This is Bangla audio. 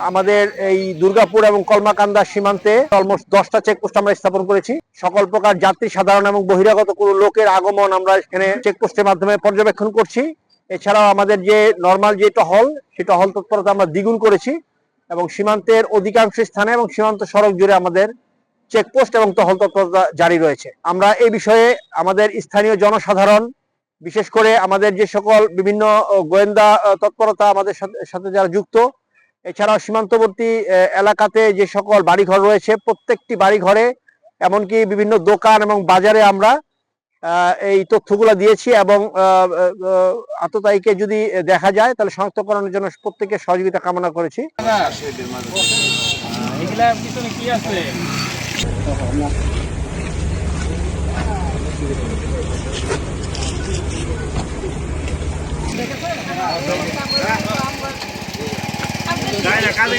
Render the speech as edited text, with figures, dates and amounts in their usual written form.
আমাদের এই দুর্গাপুর এবং কলমাকান্দা সীমান্তে অলমোস্ট 10টা চেকপোস্ট আমরা স্থাপন করেছি। সকল প্রকার যাত্রী সাধারণ এবং বহিরাগত কোনো লোকের আগমন আমরা এখানে চেকপোস্টের মাধ্যমে পর্যবেক্ষণ করছি। এছাড়াও আমাদের যে নর্মাল যে টহল, সেই টহল তৎপরতা আমরা দ্বিগুণ করেছি এবং সীমান্তের অধিকাংশ স্থানে এবং সীমান্ত সড়ক জুড়ে আমাদের চেকপোস্ট এবং টহল তৎপরতা জারি রয়েছে। আমরা এই বিষয়ে আমাদের স্থানীয় জনসাধারণ, বিশেষ করে আমাদের যে সকল বিভিন্ন গোয়েন্দা তৎপরতা আমাদের সাথে যারা যুক্ত, এছাড়াও সীমান্তবর্তী এলাকাতে যে সকল বাড়িঘর রয়েছে, প্রত্যেকটি বাড়িঘরে এমনকি বিভিন্ন দোকান এবং বাজারে আমরা এই তথ্যগুলো দিয়েছি এবং আততায়ীকে যদি দেখা যায় তাহলে শনাক্তকরণের জন্য প্রত্যেকের সহযোগিতা কামনা করেছি। কাজ